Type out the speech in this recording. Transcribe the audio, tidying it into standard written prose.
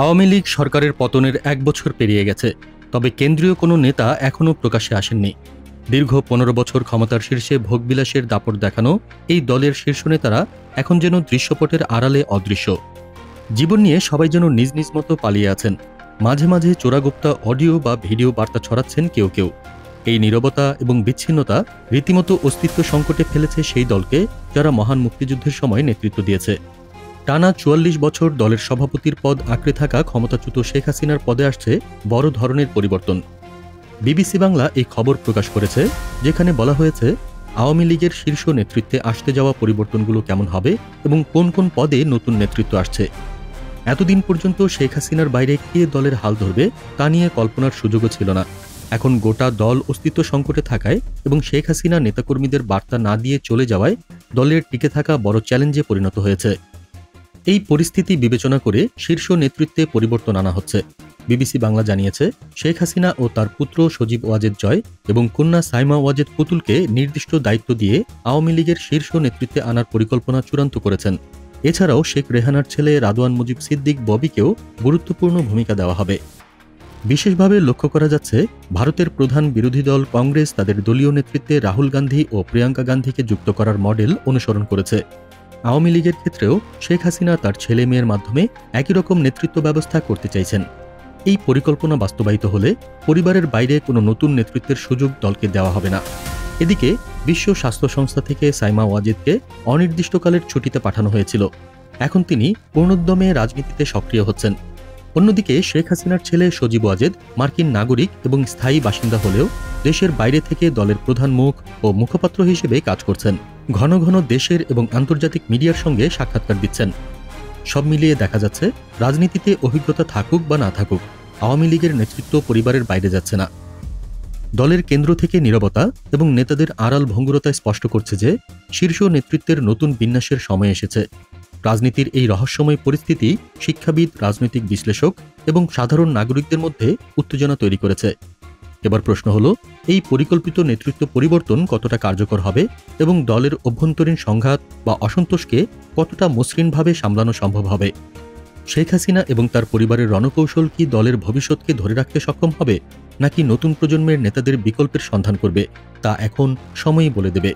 আওয়ামী লীগ সরকারের পতনের ১ বছর পেরিয়ে গেছে, তবে কেন্দ্রীয় কোনো নেতা এখনও প্রকাশ্যে আসেননি। দীর্ঘ ১৫ বছর ক্ষমতার শীর্ষে ভোগবিলাসের দাপট দেখানো এই দলের শীর্ষ নেতারা এখন যেন দৃশ্যপটের আড়ালে অদৃশ্য। জীবন নিয়ে সবাই যেন নিজ নিজ মতো পালিয়ে আছেন। মাঝে মাঝে চোরাগোপ্তা অডিও বা ভিডিও বার্তা ছড়াচ্ছেন কেউ কেউ। এই নীরবতা এবং বিচ্ছিন্নতা রীতিমতো অস্তিত্ব সংকটে ফেলেছে সেই দলকে যারা মহান মুক্তিযুদ্ধের সময় নেতৃত্ব দিয়েছে। টানা ৪৪ বছর দলের সভাপতির পদ আঁকড়ে থাকা ক্ষমতাচ্যুত শেখ হাসিনার পদে আসছে বড় ধরনের পরিবর্তন। বিবিসি বাংলা এই খবর প্রকাশ করেছে, যেখানে বলা হয়েছে আওয়ামী লীগের শীর্ষ নেতৃত্বে আসতে যাওয়া পরিবর্তনগুলো কেমন হবে এবং কোন কোন পদে নতুন নেতৃত্ব আসছে। এতদিন পর্যন্ত শেখ হাসিনার বাইরে কে দলের হাল ধরবে তা নিয়ে কল্পনার সুযোগও ছিল না। এখন গোটা দল অস্তিত্ব সংকটে থাকায় এবং শেখ হাসিনা নেতাকর্মীদের বার্তা না দিয়ে চলে যাওয়ায় দলের টিকে থাকা বড় চ্যালেঞ্জে পরিণত হয়েছে। এই পরিস্থিতি বিবেচনা করে শীর্ষ নেতৃত্বে পরিবর্তন আনা হচ্ছে। বিবিসি বাংলা জানিয়েছে, শেখ হাসিনা ও তার পুত্র সজীব ওয়াজেদ জয় এবং কন্যা সাইমা ওয়াজেদ পুতুলকে নির্দিষ্ট দায়িত্ব দিয়ে আওয়ামী লীগের শীর্ষ নেতৃত্বে আনার পরিকল্পনা চূড়ান্ত করেছেন। এছাড়াও শেখ রেহানার ছেলে রাদওয়ান মুজিব সিদ্দিক ববিকেও গুরুত্বপূর্ণ ভূমিকা দেওয়া হবে। বিশেষভাবে লক্ষ্য করা যাচ্ছে, ভারতের প্রধান বিরোধী দল কংগ্রেস তাদের দলীয় নেতৃত্বে রাহুল গান্ধী ও প্রিয়াঙ্কা গান্ধীকে যুক্ত করার মডেল অনুসরণ করেছে। আওয়ামী লীগের ক্ষেত্রেও শেখ হাসিনা তার ছেলে মেয়ের মাধ্যমে একই রকম নেতৃত্ব ব্যবস্থা করতে চাইছেন। এই পরিকল্পনা বাস্তবায়িত হলে পরিবারের বাইরে কোনো নতুন নেতৃত্বের সুযোগ দলকে দেওয়া হবে না। এদিকে বিশ্ব স্বাস্থ্য সংস্থা থেকে সাইমা ওয়াজেদকে অনির্দিষ্টকালের ছুটিতে পাঠানো হয়েছিল। এখন তিনি পূর্ণোদ্যমে রাজনীতিতে সক্রিয় হচ্ছেন। অন্যদিকে শেখ হাসিনার ছেলে সজীব ওয়াজেদ মার্কিন নাগরিক এবং স্থায়ী বাসিন্দা হলেও দেশের বাইরে থেকে দলের প্রধান মুখ ও মুখপাত্র হিসেবে কাজ করছেন। ঘন ঘন দেশের এবং আন্তর্জাতিক মিডিয়ার সঙ্গে সাক্ষাৎকার দিচ্ছেন। সব মিলিয়ে দেখা যাচ্ছে, রাজনীতিতে অভিজ্ঞতা থাকুক বা না থাকুক, আওয়ামী লীগের নেতৃত্ব পরিবারের বাইরে যাচ্ছে না। দলের কেন্দ্র থেকে নীরবতা এবং নেতাদের আড়াল ভঙ্গুরতায় স্পষ্ট করছে যে শীর্ষ নেতৃত্বের নতুন বিন্যাসের সময় এসেছে। রাজনীতির এই রহস্যময় পরিস্থিতি শিক্ষাবিদ, রাজনৈতিক বিশ্লেষক এবং সাধারণ নাগরিকদের মধ্যে উত্তেজনা তৈরি করেছে। এবার প্রশ্ন হলো, এই পরিকল্পিত নেতৃত্ব পরিবর্তন কতটা কার্যকর হবে এবং দলের অভ্যন্তরীণ সংঘাত বা অসন্তোষকে কতটা মসৃণভাবে সামলানো সম্ভব হবে। শেখ হাসিনা এবং তার পরিবারের রণকৌশল কি দলের ভবিষ্যৎকে ধরে রাখতে সক্ষম হবে, নাকি নতুন প্রজন্মের নেতাদের বিকল্পের সন্ধান করবে, তা এখন সময়ই বলে দেবে।